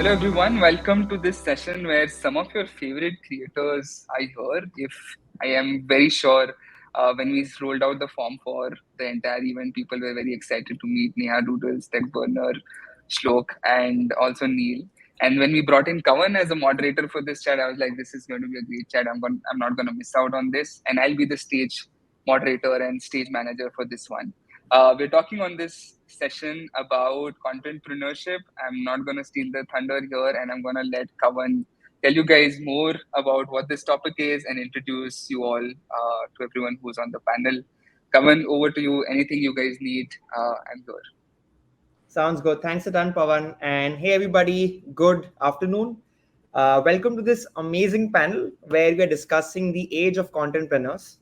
Hello everyone, welcome to this session where some of your favorite creators are here. If I am very sure when we rolled out the form for the entire event, people were very excited to meet Neha Doodles, Tech Burner, Shlok, and also Neel. And when we brought in Kavan as a moderator for this chat, I was like, this is going to be a great chat. I'm not going to miss out on this. And I'll be the stage moderator and stage manager for this one. We're talking on this session about contentpreneurship. I'm not going to steal the thunder here, and I'm going to let Kavan tell you guys more about what this topic is and introduce you all to everyone who's on the panel. Kavan, over to you. Anything you guys need, I'm here. Sounds good. Thanks a ton, Pavan. And hey, everybody, good afternoon. Welcome to this amazing panel where we are discussing the age of contentpreneurs.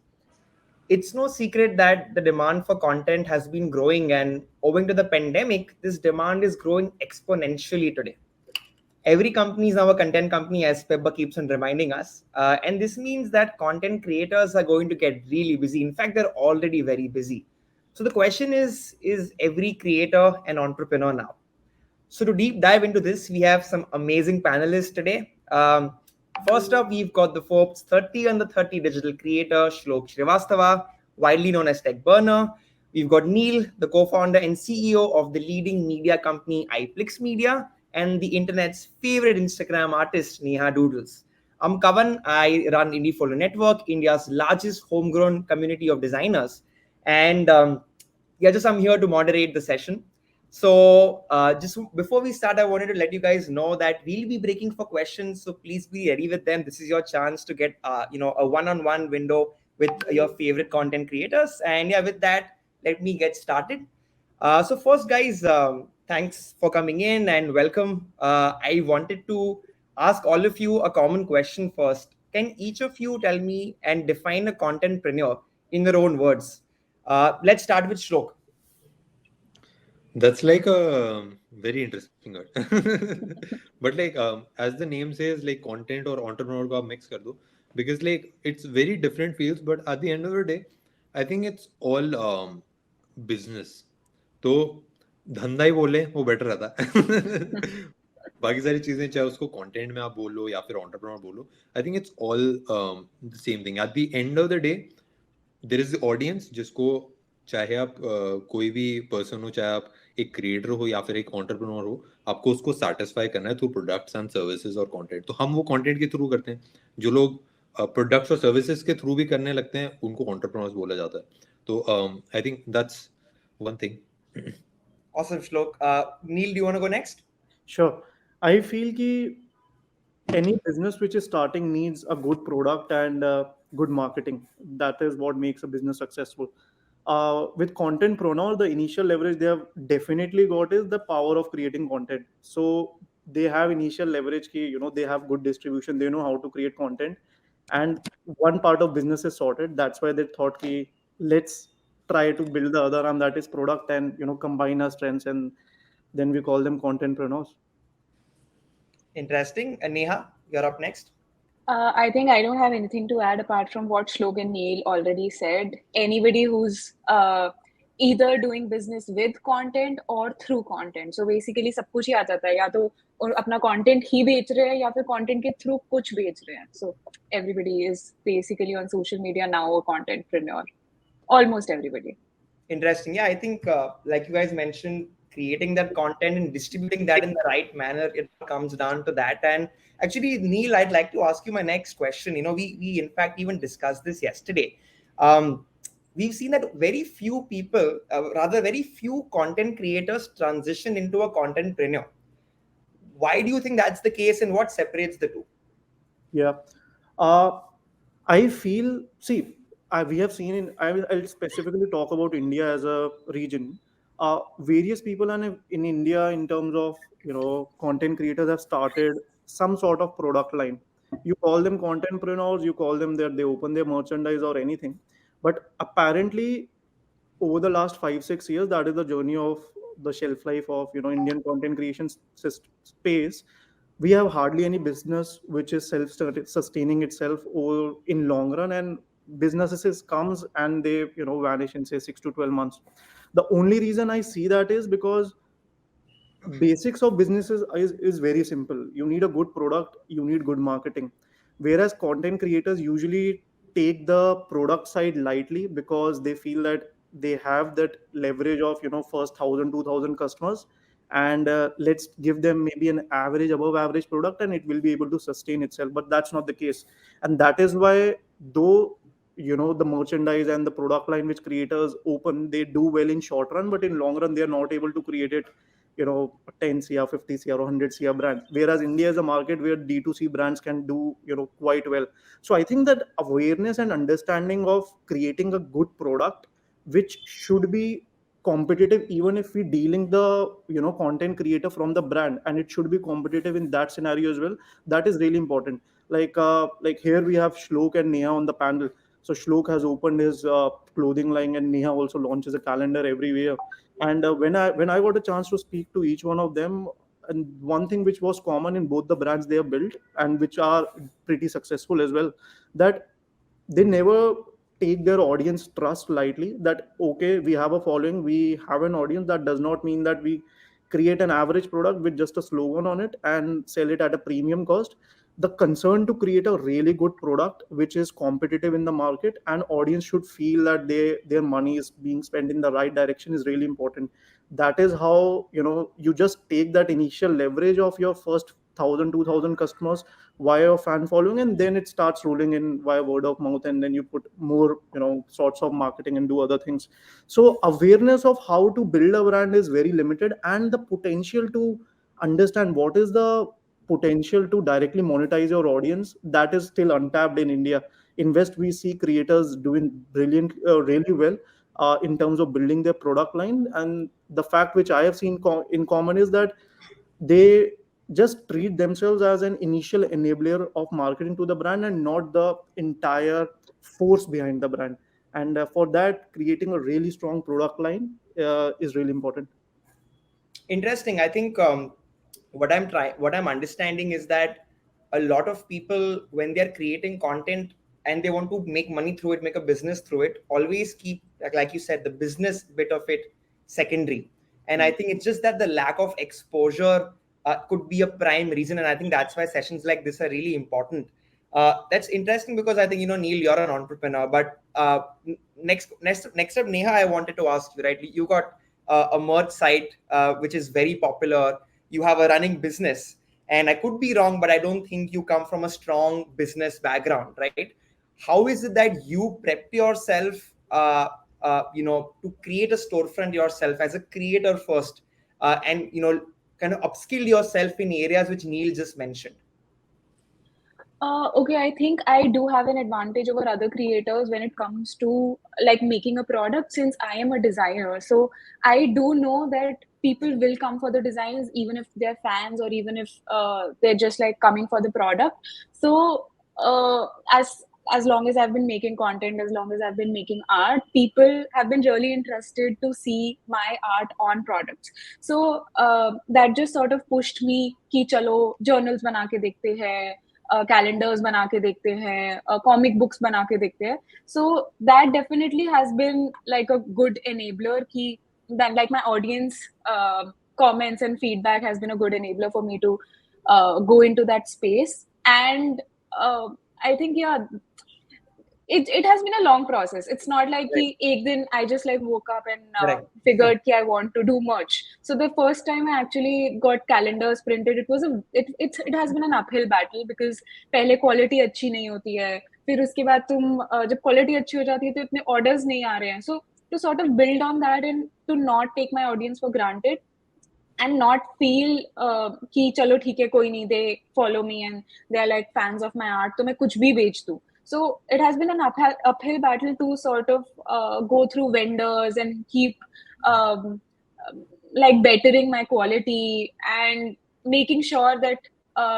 It's no secret that the demand for content has been growing, and owing to the pandemic, this demand is growing exponentially today. Every company is now a content company, as Pebba keeps on reminding us. And this means that content creators are going to get really busy. In fact, they're already very busy. So the question is every creator an entrepreneur now? So to deep dive into this, we have some amazing panelists today. First up, we've got the Forbes 30 under 30 digital creator, Shlok Srivastava, widely known as Tech Burner. We've got Neel, the co-founder and CEO of the leading media company Iplix Media, and the internet's favorite Instagram artist, Neha Doodles. I'm Kavan. I run Indie Folio Network, India's largest homegrown community of designers. And I'm here to moderate the session. So just before we start, I wanted to let you guys know that we'll be breaking for questions. So please be ready with them. This is your chance to get a one-on-one window with your favorite content creators. And yeah, with that, let me get started. So first, guys, thanks for coming in and welcome. I wanted to ask all of you a common question first. Can each of you tell me and define a contentpreneur in their own words? Let's start with Shlok. That's like a very interesting word. But like as the name says, like content or entrepreneur का mix कर दो, because like it's very different fields, but at the end of the day, I think it's all business. तो धंधा ही बोले वो better रहता है. बाकी सारी चीजें चाहे उसको कंटेंट में आप बोलो या फिर entrepreneur बोलो, I think it's all the same thing. At the end of the day, there is the audience जिसको चाहे आप कोई भी पर्सन हो, चाहे आप एक क्रिएटर हो या फिर एक एंटरप्रेन्योर हो, आपको उसको सेटिस्फाई करना है थ्रू प्रोडक्ट्स एंड सर्विसेज और कंटेंट. तो हम वो कंटेंट के थ्रू करते हैं. जो लोग प्रोडक्ट्स और सर्विसेज के थ्रू भी करने लगते हैं उनको एंटरप्रेन्योर्स बोला जाता है. तो I think that's one thing. Awesome, Shlok. Neil, do you want to go next? Sure. I feel ki any business which is starting needs a good product and good marketing. That is what makes a business successful. With contentpreneur, the initial leverage they have definitely got is the power of creating content. So they have initial leverage ki, they have good distribution, they know how to create content, and one part of business is sorted. That's why they thought ki let's try to build the other arm, that is product, and combine our strengths, and then we call them contentpreneurs. Interesting. Neha, you're up next. I think I don't have anything to add apart from what Shlok and Neil already said. Anybody who's either doing business with content or through content. So basically सब कुछ ही आ जाता है, या तो अपना content ही बेच रहे हैं या फिर content के through कुछ बेच रहे हैं. So everybody is basically on social media now a contentpreneur. Almost everybody. Interesting. Yeah, I think like you guys mentioned, creating that content and distributing that in the right manner, it comes down to that. And actually, Neil, I'd like to ask you my next question. We in fact even discussed this yesterday. We've seen that very few people, very few content creators transition into a contentpreneur. Why do you think that's the case, and what separates the two? Yeah. I feel, we have seen I'll specifically talk about India as a region. Various people in India, in terms of content creators, have started some sort of product line. You call them contentpreneurs, you call them that they open their merchandise or anything, but apparently over the last 5-6 years, that is the journey of the shelf life of Indian content creation space. We have hardly any business which is self-sustaining itself over in long run, and businesses comes and they vanish in say 6 to 12 months. The only reason I see that is because basics of businesses is very simple. You need a good product, you need good marketing. Whereas content creators usually take the product side lightly because they feel that they have that leverage of, first 1,000 2,000 customers, and let's give them maybe an average above average product and it will be able to sustain itself. But that's not the case. And that is why, though, the merchandise and the product line which creators open, they do well in short run, but in long run they are not able to create it, 10 cr, 50 cr, or 100 cr brands. Whereas India is a market where D2C brands can do, quite well. So I think that awareness and understanding of creating a good product which should be competitive, even if we dealing the, content creator from the brand, and it should be competitive in that scenario as well. That is really important. Like here we have Shlok and Neha on the panel. So Shlok has opened his clothing line, and Neha also launches a calendar every year. And when I got a chance to speak to each one of them, and one thing which was common in both the brands they have built and which are pretty successful as well, that they never take their audience trust lightly. That okay, we have a following, we have an audience. That does not mean that we create an average product with just a slogan on it and sell it at a premium cost. The concern to create a really good product which is competitive in the market and audience should feel that their money is being spent in the right direction is really important. That is how, you just take that initial leverage of your first 1,000 2,000 customers via a fan following, and then it starts rolling in via word of mouth, and then you put more, sorts of marketing and do other things. So awareness of how to build a brand is very limited, and the potential to understand what is the potential to directly monetize your audience, that is still untapped in India. In West we see creators doing brilliant, really well in terms of building their product line. And the fact which I have seen in common is that they just treat themselves as an initial enabler of marketing to the brand and not the entire force behind the brand. And for that, creating a really strong product line is really important. Interesting. I think what I'm understanding is that a lot of people, when they're creating content and they want to make money through it, make a business through it, always keep, like you said, the business bit of it secondary. And I think it's just that the lack of exposure could be a prime reason. And I think that's why sessions like this are really important. That's interesting because I think, Neel, you're an entrepreneur. But next up, Neha, I wanted to ask you, right? You got a merch site which is very popular. You have a running business, and I could be wrong, but I don't think you come from a strong business background, right? How is it that you prepped yourself, to create a storefront yourself as a creator first, and kind of upskill yourself in areas which Neel just mentioned? Okay, I think I do have an advantage over other creators when it comes to like making a product since I am a designer. So I do know that people will come for the designs even if they're fans or even if they're just like coming for the product. So as long as I've been making content, as long as I've been making art, people have been really interested to see my art on products. So that just sort of pushed me कि चलो journals बना के देखते हैं, calendars बना के देखते हैं, कॉमिक बुक्स बना के देखते हैं. So that definitely has been like a good enabler कि that like my audience comments and feedback has been a good enabler for me to go into that space. And I think it has been a long process. It's not like Right. ek din I just like woke up and Correct. figured कि I want to do merch. So the first time I actually got calendars printed, it has been an uphill battle because पहले quality अच्छी नहीं होती है, फिर उसके बाद तुम जब quality अच्छी हो जाती है तो इतने orders नहीं आ रहे हैं. So to sort of build on that and to not take my audience for granted and not feel कि चलो ठीक है कोई नहीं, they follow me and they are like fans of my art, तो मैं कुछ भी बेच दूँ. So it has been an uphill battle to sort of go through vendors and keep um, like bettering my quality and making sure that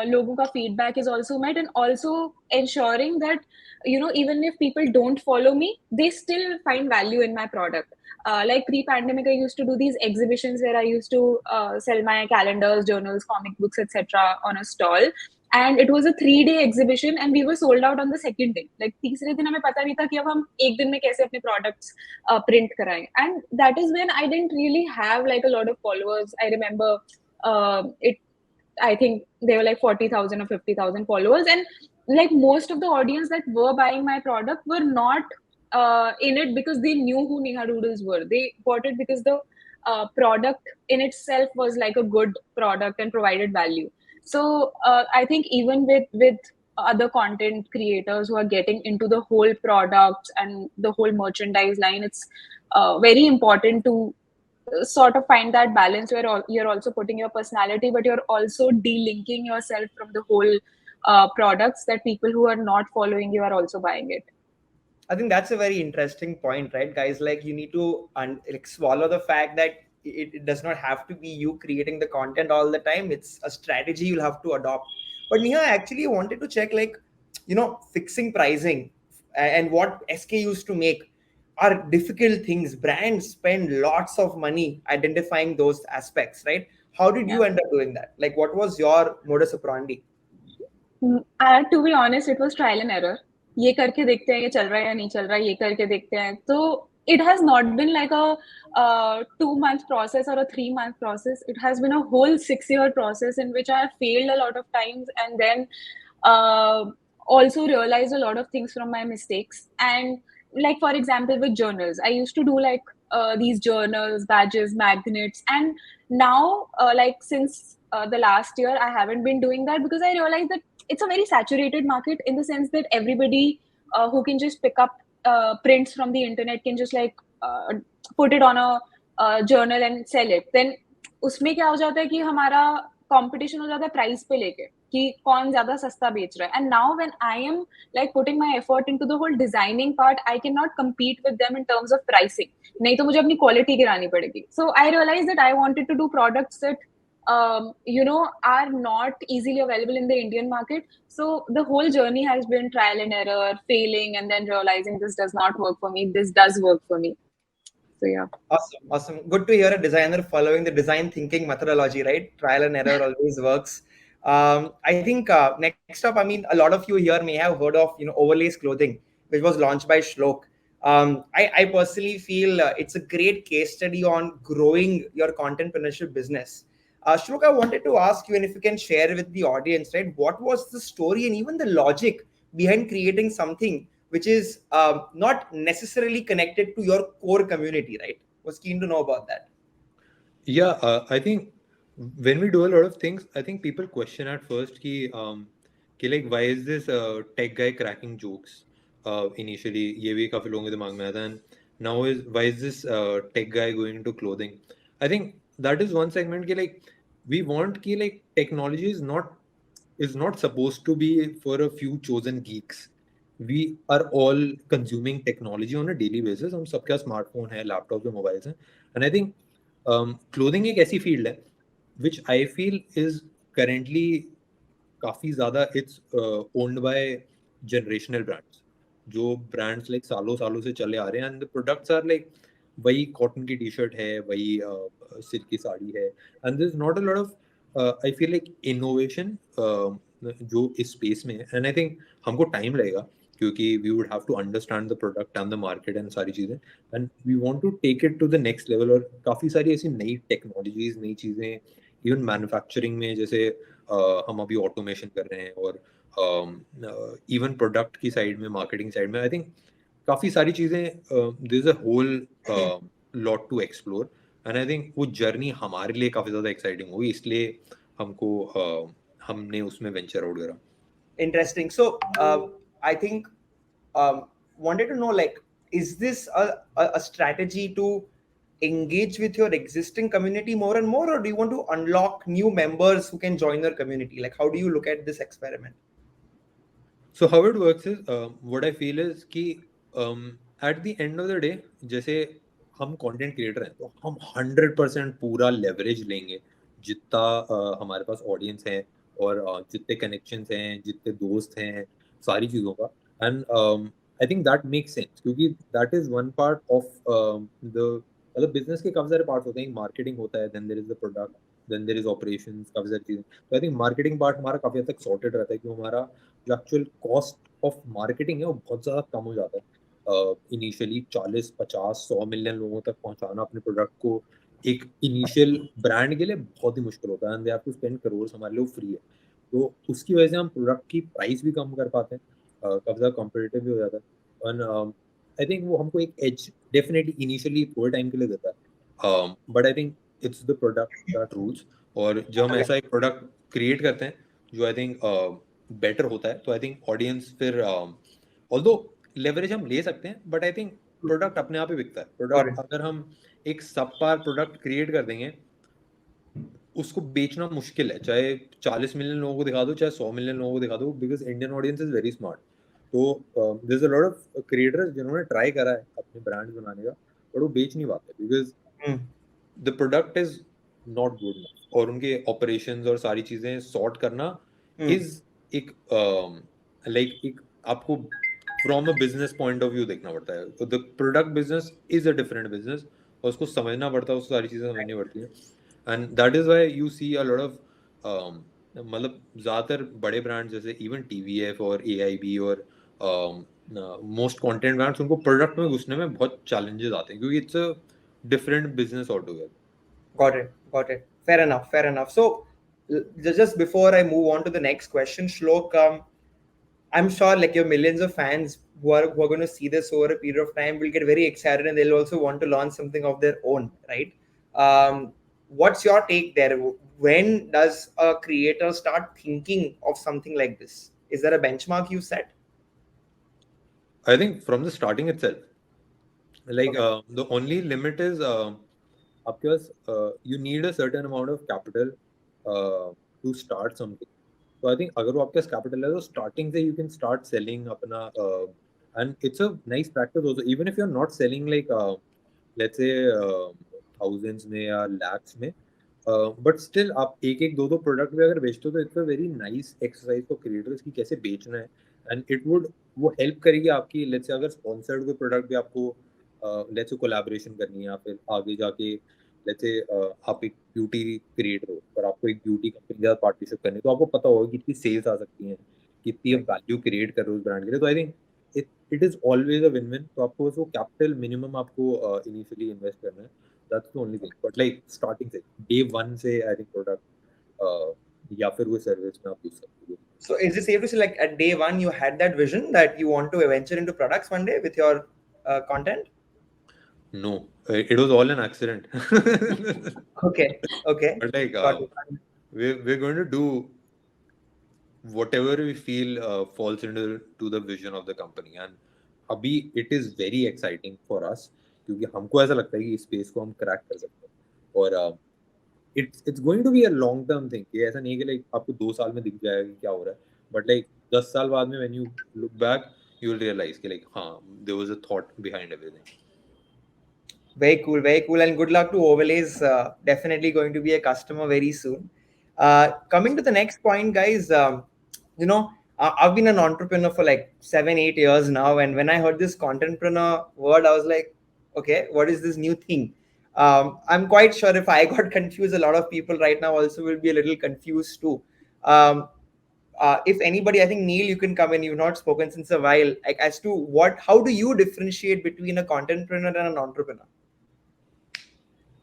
logon ka feedback is also met, and also ensuring that even if people don't follow me, they still find value in my product. Like pre-pandemic, I used to do these exhibitions where I used to sell my calendars, journals, comic books, etc. on a stall. And it was a 3-day exhibition and we were sold out on the second day. Like तीसरे दिन हमें पता नहीं था कि अब हम एक दिन में कैसे अपने products print कराएं. And that is when I didn't really have like a lot of followers. I remember it I think they were like 40,000 or 50,000 followers. And like most of the audience that were buying my product were not in it because they knew who Neha Doodles were. They bought it because the product in itself was like a good product and provided value. So I think even with other content creators who are getting into the whole products and the whole merchandise line, it's very important to sort of find that balance where you're also putting your personality, but you're also delinking yourself from the whole products that people who are not following you are also buying it. I think that's a very interesting point, right, guys? Like you need to like swallow the fact that it does not have to be you creating the content all the time. It's a strategy you'll have to adopt. But Neha, I actually wanted to check, like, fixing pricing and what SKUs to make are difficult things. Brands spend lots of money identifying those aspects, right? How did Yeah. you end up doing that? Like, what was your modus operandi? To be honest, it was trial and error. ये करके देखते हैं ये चल रहा है या नहीं चल रहा है, ये करके देखते हैं. तो it has not been like a 2 month process or a 3 month process. It has been a whole 6 year process in which I have failed a lot of times, and then uh, also realized a lot of things from my mistakes. And like for example with journals, I used to do like these journals, badges, magnets, and now like since the last year I haven't been doing that because I realized that it's a very saturated market in the sense that everybody who can just pick up prints from the internet can just like put it on a journal and sell it. Then उसमें क्या हो जाता है कि हमारा competition हो जाता है प्राइस पे लेके कि कौन ज्यादा सस्ता बेच रहा है. And now when I am like putting my effort into the whole designing part, I cannot compete with them in terms of pricing. नहीं तो मुझे अपनी क्वालिटी गिरानी पड़ेगी. So I realized that I wanted to do products that are not easily available in the Indian market. So the whole journey has been trial and error, failing, and then realizing this does not work for me, this does work for me. So yeah. Awesome, awesome. Good to hear a designer following the design thinking methodology, right? Trial and error always works. I think next up, I mean, a lot of you here may have heard of Overlays Clothing, which was launched by Shlok. I personally feel it's a great case study on growing your contentpreneurship business. Shlok, I wanted to ask you, and if you can share with the audience, right? What was the story and even the logic behind creating something which is not necessarily connected to your core community, right? Was keen to know about that. Yeah, I think when we do a lot of things, I think people question at first कि like why is this tech guy cracking jokes? Initially, ये भी काफी लोगों के दिमाग में आता है. And now is why is this tech guy going into clothing? I think that is one segment कि like we want कि like technology is not supposed to be for a few chosen geeks. We are all consuming technology on a daily basis. हम सबके पास smartphone है, laptop है, mobiles हैं. And I think clothing एक ऐसी field है which I feel is currently काफी ज्यादा it's owned by generational brands, जो ब्रांड्स लाइक सालों सालों से चले आ रहे हैं. And the products are like वही कॉटन की टी शर्ट है, वही सिल्क की साड़ी है. And this not a lot of I feel like innovation जो इस स्पेस में है. एंड आई थिंक हमको टाइम लगेगा क्योंकि we would have to understand the product and the market and सारी चीज़ें. And we want to take it to the next level. और काफ़ी सारी ऐसी नई टेक्नोलॉजीज, नई चीज़ें, इवन मैन्युफैक्चरिंग में जैसे हम अभी ऑटोमेशन कर रहे हैं, और इवन प्रोडक्ट की साइड में, मार्केटिंग साइड में, आई थिंक काफ़ी सारी चीज़ें, there is a whole lot to explore. And I think वो जर्नी हमारे लिए काफ़ी ज़्यादा एक्साइटिंग होगी, इसलिए हमको हमने उसमें वेंचर आउट करा. Interesting. So I think wanted to know, like, is this a strategy to engage with your existing community more and more, or do you want to unlock new members who can join your community? Like, how do you look at this experiment? So how it works is, what I feel is कि at the end of the day, जैसे हम content creator हैं तो हम 100% पूरा leverage लेंगे जितना हमारे पास ऑडियंस है और जितने कनेक्शंस हैं, जितने दोस्त हैं, सारी चीज़ों का. And I think that makes sense क्योंकि that is one part of the, मतलब बिजनेस के काफ़ी सारे पार्ट होते हैं. मार्केटिंग होता है, then there is the product, then there is operations, काफ़ी सारी चीज़ें. तो आई थिंक मार्केटिंग पार्ट हमारा काफ़ी हद तक सॉर्टेड रहता है कि हमारा जो एक्चुअल कॉस्ट ऑफ मार्केटिंग है वो बहुत ज़्यादा कम हो जाता है. इनिशियली 40, 50, 100 मिलियन लोगों तक पहुंचाना अपने प्रोडक्ट को एक इनिशियल ब्रांड के लिए बहुत ही मुश्किल होता है, and they have to spend crore, हमारे लिए फ्री है। तो उसकी वजह से हम प्रोडक्ट की प्राइस भी कम कर पाते हैं, काफ़ी ज़्यादा कॉम्पिटिटिव भी हो जाता है। और आई थिंक वो हमको एक एज डेफिनेटली इनिशियली थोड़े टाइम के लिए देता है, but I think it's the product that rules. और जब हम ऐसा एक प्रोडक्ट क्रिएट करते हैं जो आई थिंक बेटर होता है, तो आई थिंक ऑडियंस फिर ऑल्दो लेवरेज हम ले सकते हैं, बट आई थिंक प्रोडक्ट अपने आप ही बिकता है। Got product it. अगर हम एक सब पार प्रोडक्ट क्रिएट कर देंगे, उसको बेचना मुश्किल है, चाहे 40 मिलियन लोगों को दिखा दो, चाहे 100 मिलियन लोगों को दिखा दो, because Indian audience is very smart. तो there is a lot of creators जिन्होंने ट्राई करा है अपने ब्रांड बनाने का, बट वो बेच नहीं पाते because Hmm. The product is not good, और उनके ऑपरेशंस और सारी चीजें सॉर्ट करना Hmm. इज एक लाइक एक आपको from a business point of view देखना पड़ता है। तो the product business is a different business, और उसको समझना पड़ता है, उसको सारी चीजें समझनी पड़ती हैं। And that is why you see a lot of मतलब ज़्यादातर बड़े ब्रांड जैसे इवन टीवीएफ और एआईबी और मोस्ट कंटेंट ब्रांड्स, उनको प्रोडक्ट में घुसने में बहुत चैलेंजेस आते हैं, क्योंकि it's a different business altogether. Got it. Got it. Fair enough. Fair enough. So, just before I move on to the next question, Shlok, I'm sure like your millions of fans who are going to see this over a period of time will get very excited and they'll also want to launch something of their own, right? What's your take there? When does a creator start thinking of something like this? Is there a benchmark you set? I think from the starting itself, like Okay. the only limit is आपके पास you need a certain amount of capital to start something. So I think अगर वो आपके पास capital है, तो starting से you can start selling अपना and it's a nice practice also, even if you're not selling like let's say thousands में या lakhs में, बट स्टिल आप एक एक दो दो प्रोडक्ट भी अगर बेचते हो, तो it's a very nice exercise for creators की कैसे बेचना है। एंड इट वुड वो हेल्प करेगी आपकी, लेट्स से अगर स्पॉन्सर्ड कोई प्रोडक्ट भी आपको लेट्स से कोलैबोरेशन करनी है, या फिर आगे जाके लेट्स से आप एक ब्यूटी क्रिएटर हो और आपको एक ब्यूटी कंपनी के साथ पार्टनरशिप करनी है, तो आपको पता होगा कितनी सेल्स आ सकती हैं, कितनी Right. वैल्यू क्रिएट कर रहे हो उस ब्रांड के लिए। तो I think it is always a win win. तो आपको बस वो कैपिटल मिनिमम आपको इनिशियली इन्वेस्ट करना है, that's the only thing, but like starting से day one से I think product या फिर वो सर्विस में आप यूज सकते हो। So is it safe to say like at day one you had that vision that you want to venture into products one day with your content? No, it was all an accident. Okay. Okay. But like Got it. we're going to do whatever we feel falls into to the vision of the company, and अभी it is very exciting for us, क्योंकि हमको ऐसा लगता है कि इस space को हम क्रैक कर सकते हैं। और it's going to be a long term thing, कि ऐसा नहीं है कि like आपको 2 साल में दिख जाएगा कि क्या हो रहा है, but like 10 साल बाद में when you look back you will realize कि like हाँ, there was a thought behind everything. Very cool, very cool, and good luck to Overlays. Definitely going to be a customer very soon. Coming to the next point, guys, I've been an entrepreneur for like 7, 8 years now, and when I heard this contentpreneur word, I was like, okay, what is this new thing? I'm quite sure if I got confused, a lot of people right now also will be a little confused too. Um, if anybody, I think Neel, you can come in. You've not spoken since a while. Like as to how do you differentiate between a contentpreneur and an entrepreneur?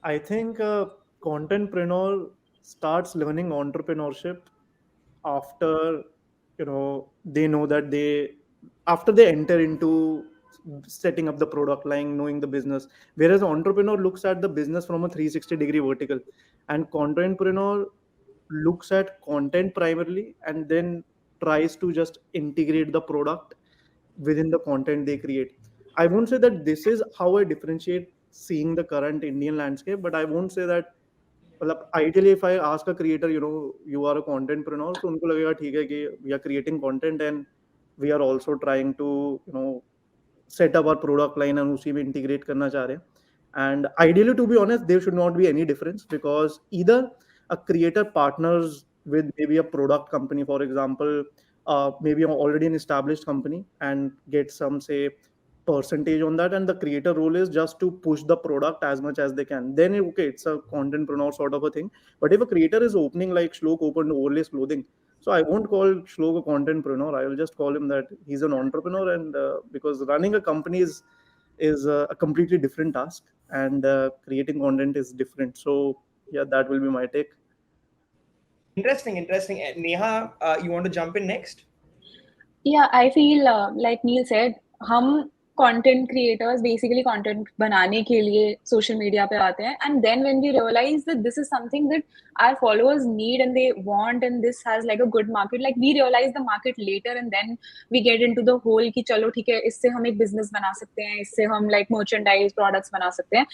I think a contentpreneur starts learning entrepreneurship after they know that they after they enter into setting up the product line, knowing the business. Whereas entrepreneur looks at the business from a 360-degree vertical, and contentpreneur looks at content primarily and then tries to just integrate the product within the content they create. I won't say that this is how I differentiate seeing the current Indian landscape, but I won't say that मतलब ideally if I ask a creator, you are a contentpreneur, तो उनको लगेगा ठीक है कि we are creating content and we are also trying to set up our product line and उसी में integrate करना चाह रहे हैं. And ideally, to be honest, there should not be any difference, because either a creator partners with maybe a product company, for example, maybe already an established company, and get some say percentage on that, and the creator role is just to push the product as much as they can. Then okay, it's a contentpreneur sort of a thing. But if a creator is opening like Shlok opened Overlays clothing, so I won't call Shlok a contentpreneur. I will just call him that he's an entrepreneur, and because running a company is is a completely different task, and creating content is different. So yeah, that will be my take. Interesting, interesting. Neha, you want to jump in next? Yeah, I feel like Neil said, हम content creators basically content बनाने के लिए social media पे आते हैं, and then when we realize that this is something that our followers need and they want, and this has like a good market, like we realize the market later, and then we get into the whole कि चलो ठीक है, इससे हम एक business बना सकते हैं, इससे हम like merchandise products बना सकते हैं.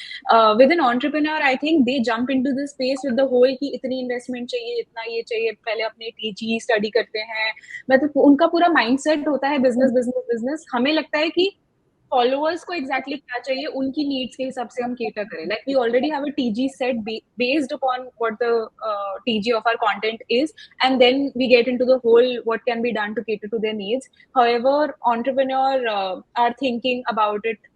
With an entrepreneur, I think they jump into this space with the whole कि इतनी investment चाहिए, इतना ये चाहिए, पहले अपने TG study करते हैं, मतलब उनका पूरा माइंडसेट होता है बिजनेस बिजनेस बिजनेस. हमें लगता है कि फॉलोअर्स को एग्जैक्टली क्या चाहिए, उनकी नीड्स के हिसाब से हम केटर करें. Like we already have a TG set based upon what the TG of our content is, and then we get into the whole what can be done to cater to their needs. However entrepreneur are thinking about it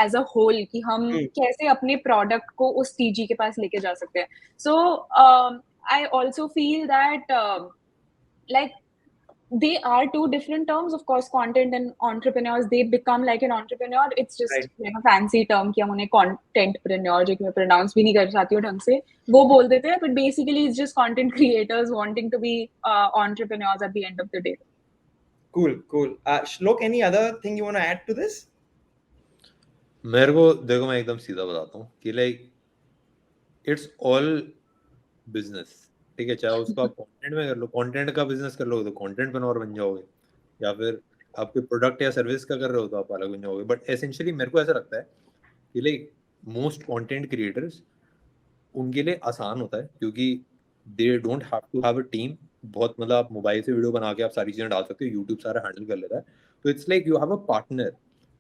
as a whole कि हम कैसे अपने product को उस TG के पास लेके जा सकते हैं. So I also feel that like they are two different terms. Of course, content and entrepreneurs, they become like an entrepreneur. It's just Right. like a fancy term कि हम उन्हें contentpreneur, जो कि मैं pronounce भी नहीं कर पाती हूँ ढंग से, वो बोल देते हैं. But basically, it's just content creators wanting to be entrepreneurs at the end of the day. Cool, cool. Shlok, any other thing you want to add to this? मेरे को देखो, मैं एकदम सीधा बताता हूँ कि लाइक इट्स ऑल बिजनेस. ठीक है, चाहे उसको आप कंटेंट में कर लो, कंटेंट का बिजनेस कर लो तो कंटेंट पेनोर बन जाओगे, या फिर आपके प्रोडक्ट या सर्विस का कर रहे हो तो आप अलग बन जाओगे. बट एसेंशियली मेरे को ऐसा लगता है कि लाइक मोस्ट कंटेंट क्रिएटर्स, उनके लिए आसान होता है क्योंकि they don't have to have a team. बहुत मतलब आप मोबाइल से वीडियो बना के आप सारी चीज़ें डाल सकते हो, यूट्यूब सारा हैंडल कर लेता है. तो it's like you have a partner,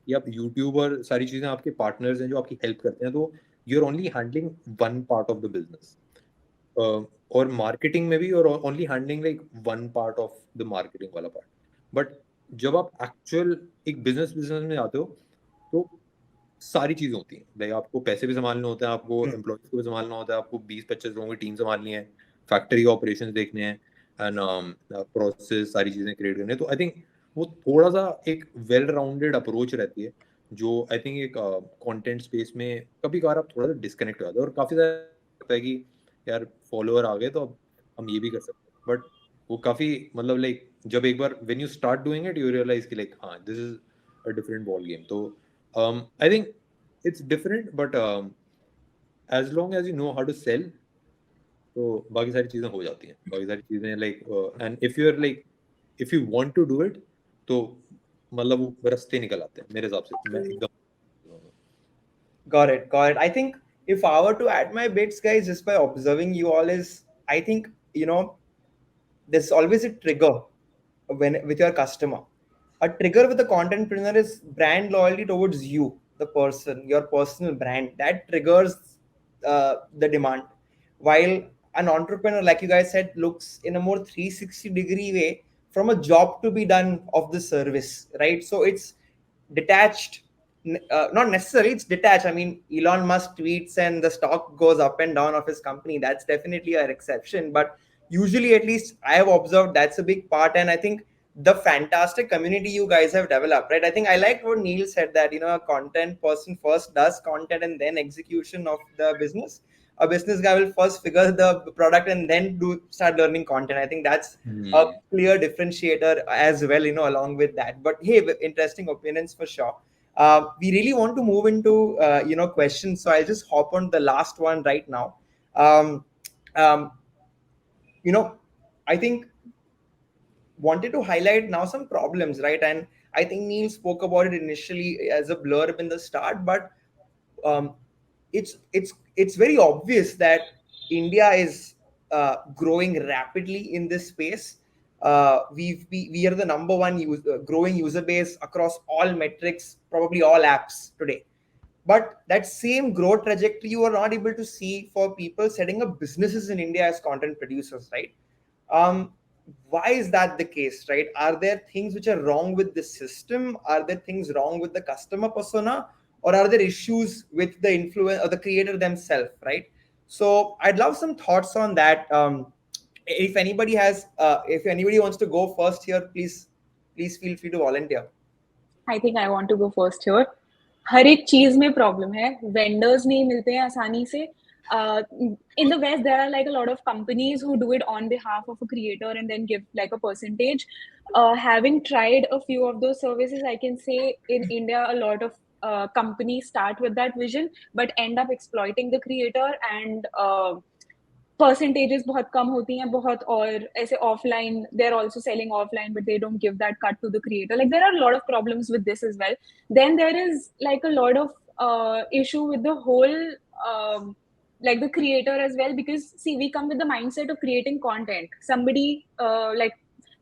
या आप यूट्यूब और सारी चीज़ें आपके पार्टनर्स हैं जो आपकी हेल्प करते हैं. तो you are only handling one part of the business. और मार्केटिंग में भी और only handling like one part of the marketing वाला पार्ट. बट जब आप एक्चुअल एक बिजनेस बिजनेस में आते हो तो सारी चीज़ें होती हैं. लाइक आपको पैसे भी संभालने होते हैं, आपको एम्प्लॉयज को भी संभालना होता है, आपको 20-25 लोगों की टीम संभालनी है, फैक्ट्री ऑपरेशंस देखने हैं, एंड प्रोसेस सारी चीज़ें क्रिएट करनी है. तो आई थिंक वो थोड़ा सा एक वेल राउंडेड अप्रोच रहती है, जो आई थिंक एक कंटेंट स्पेस में कभी कभार आप थोड़ा सा डिस्कनेक्ट हो जाते हो. और काफ़ी ज़्यादा लगता है कि यार फॉलोअर आ गए तो अब हम ये भी कर सकते हैं. बट वो काफ़ी मतलब लाइक जब एक बार when you start doing it you realize कि लाइक हाँ, this is a different ball game. तो I think it's different, but as long as you know how to sell, तो बाकी सारी चीजें हो जाती हैं. बाकी सारी चीजें like and if you're like if you want to do it, तो मतलब वो रास्ते निकल आते हैं मेरे हिसाब से. मैं एकदम Got it, got it. I think if I were to add my bits, guys, just by observing you all, is I think, there's always a trigger when with your customer. A trigger with a contentpreneur is brand loyalty towards you, the person, your personal brand. That triggers the demand. While an entrepreneur, like you guys said, looks in a more 360-degree way from a job to be done of the service, right? So it's detached. Not necessarily, it's detached. I mean, Elon Musk tweets and the stock goes up and down of his company. That's definitely an exception, but usually, at least I have observed, that's a big part. And I think the fantastic community you guys have developed, right? I think I liked what Neil said, that a content person first does content and then execution of the business. A business guy will first figure the product and then do start learning content. I think that's a clear differentiator as well, along with that. But hey, interesting opinions for sure. We really want to move into questions, so I'll just hop on the last one right now. um, um, I think wanted to highlight now some problems, right? And I think Neil spoke about it initially as a blurb in the start, but um, it's very obvious that India is growing rapidly in this space. We are the number one growing user base across all metrics, probably all apps today. But that same growth trajectory you are not able to see for people setting up businesses in India as content producers, right? um, why is that the case, right? Are there things which are wrong with the system? Are there things wrong with the customer persona? Or are there issues with the influence or the creator themselves, right? So I'd love some thoughts on that. If anybody wants to go first here, please feel free to volunteer. I think I want to go first here. हर एक चीज में problem है, vendors नहीं मिलते हैं आसानी से. In the West, there are like a lot of companies who do it on behalf of a creator and then give like a percentage. Having tried a few of those services, I can say in India, a lot of companies start with that vision but end up exploiting the creator, and percentages बहुत कम होती हैं बहुत. और ऐसे offline they are also selling offline but they don't give that cut to the creator. Like there are lot of problems with this as well. Then there is like a lot of issue with the whole like the creator as well, because see, we come with the mindset of creating content.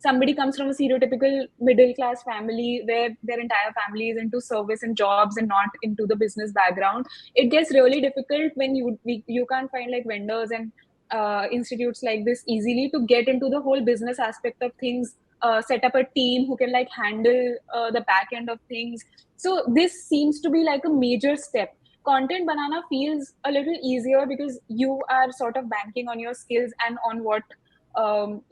Somebody comes from a stereotypical middle class family where their entire family is into service and jobs and not into the business background. It gets really difficult when you can't find like vendors and institutes like this easily to get into the whole business aspect of things, set up a team who can like handle the back end of things. So this seems to be like a major step. Content banana feels a little easier because you are sort of banking on your skills and on what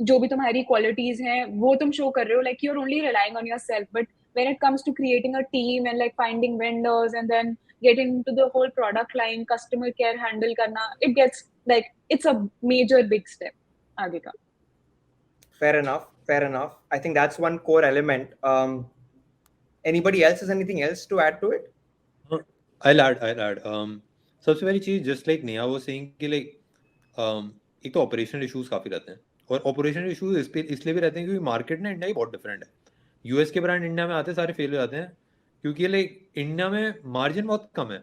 जो भी तुम्हारी qualities हैं वो तुम show कर रहे हो. Like you're only relying on yourself. But when it comes to creating a team and like finding vendors and then getting into the whole product line, customer care handle karna, it gets like it's a major big step आगे का. Fair enough. Fair enough. I think that's one core element. Anybody else has anything else to add to it? I'll add. सबसे पहली चीज just like Neha वो saying कि like एक तो operational issues काफी रहते हैं, और ऑपरेशनल इश्यूज इसलिए भी रहते हैं क्योंकि मार्केट ना इंडिया की बहुत डिफरेंट है. यूएस के ब्रांड इंडिया में आते सारे फेल हो जाते हैं क्योंकि लाइक इंडिया में मार्जिन बहुत कम है.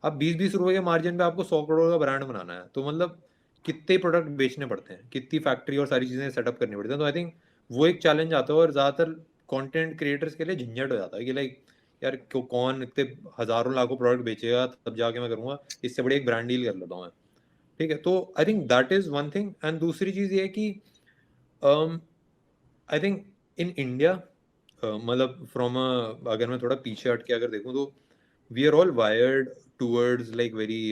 अब 20-20 रुपए के मार्जिन पे आपको 100 करोड़ का ब्रांड बनाना है तो मतलब कितने प्रोडक्ट बेचने पड़ते हैं, कितनी फैक्ट्री और सारी चीजें सेटअप करनी पड़ती हैं. तो आई थिंक वो एक चैलेंज आता है और ज्यादातर कंटेंट क्रिएटर्स के लिए झंझट हो जाता है कि लाइक यार कौन इतने हजारों लाखों प्रोडक्ट बेचेगा, तब जाके मैं करूंगा, इससे बड़ी एक ब्रांड डील कर लेता हूँ मैं. ठीक है, तो I think that is one thing. And दूसरी चीज ये है कि आई थिंक इन इंडिया मतलब फ्रॉम अगर मैं थोड़ा पीछे हट के अगर देखूं तो we are all wired towards like very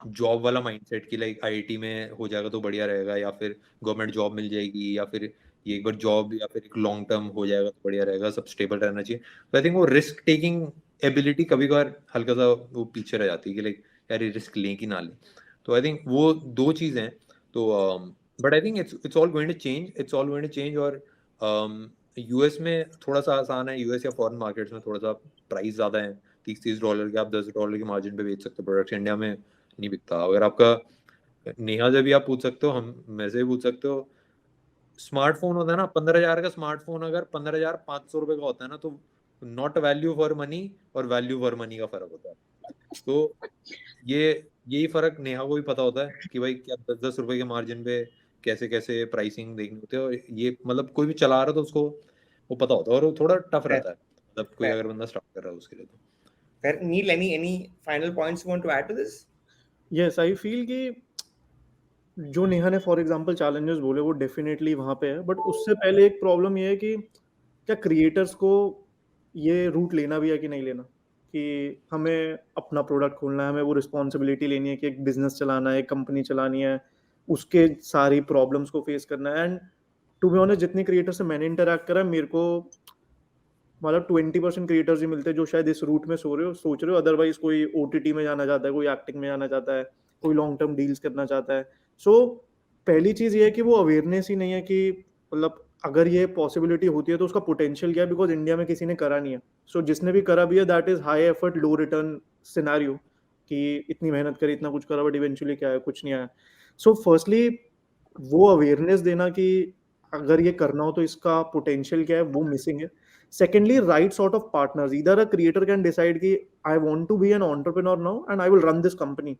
job वाला माइंडसेट कि लाइक आईआईटी में हो जाएगा तो बढ़िया रहेगा, या फिर गवर्नमेंट जॉब मिल जाएगी, या फिर ये एक बार जॉब या फिर एक लॉन्ग टर्म हो जाएगा तो बढ़िया रहेगा, सब स्टेबल रहना चाहिए. तो आई थिंक वो रिस्क टेकिंग एबिलिटी कभी कभार हल्का सा वो पीछे रह जाती है कि लाइक यार ये रिस्क लें कि ना लें. तो आई थिंक वो दो चीज़ें हैं. तो but I think it's all going to change, it's all going to change. और यूएस में थोड़ा सा आसान है, यूएस या फॉरेन मार्केट्स में थोड़ा सा प्राइस ज़्यादा है. $30 के आप $10 के मार्जिन पे बेच सकते हो प्रोडक्ट्स. इंडिया में नहीं बिकता. अगर आपका नेहा से भी आप पूछ सकते हो, हम मैं से भी पूछ सकते हो, स्मार्टफोन होता है ना 15,000 का स्मार्टफोन अगर 15,500 रुपए का होता है ना तो नॉट वैल्यू फॉर मनी और वैल्यू फॉर मनी का फर्क होता है. तो यही फर्क नेहा को भी पता होता है कि भाई क्या 10-10 रुपए के मार्जिन पे कैसे कैसे प्राइसिंग देखनी होती है. और ये मतलब कोई भी चला रहा है तो उसको वो पता होता है और वो थोड़ा टफ रहता है, मतलब कोई अगर बंदा स्टार्ट कर रहा है उसके लिए. तो Neil, any final points you want to add to this? Yes I feel कि जो नेहा ने फॉर एग्जांपल चैलेंजेस बोले वो डेफिनेटली वहाँ पे है. बट उससे पहले एक प्रॉब्लम ये है कि क्या क्रिएटर्स को ये रूट लेना भी है कि नहीं लेना, कि हमें अपना प्रोडक्ट खोलना है, हमें वो रिस्पॉन्सिबिलिटी लेनी है कि एक बिजनेस चलाना है, एक कंपनी चलानी है, उसके सारी प्रॉब्लम्स को फेस करना है. एंड टू बी ऑनेस्ट जितने क्रिएटर से मैंने इंटरेक्ट करा मेरे को मतलब 20% क्रिएटर्स ही मिलते हैं जो शायद इस रूट में सोच रहे हो. अदरवाइज कोई ओटीटी में जाना चाहता है, कोई एक्टिंग में जाना चाहता है, कोई लॉन्ग टर्म डील्स करना चाहता है. सो पहली चीज ये है कि वो अवेयरनेस ही नहीं है कि मतलब अगर ये पॉसिबिलिटी होती है तो उसका पोटेंशियल क्या है, बिकॉज इंडिया में किसी ने करा नहीं है. सो जिसने भी करा भी है that is high effort low return scenario, कि इतनी मेहनत करी इतना कुछ करा बट इवेंचुअली क्या है, कुछ नहीं आया. सो फर्स्टली वो अवेयरनेस देना कि अगर ये करना हो तो इसका पोटेंशियल क्या है वो मिसिंग है. Secondly, right sort of partners. Either a creator can decide कि I want to be an entrepreneur now and I will run this company.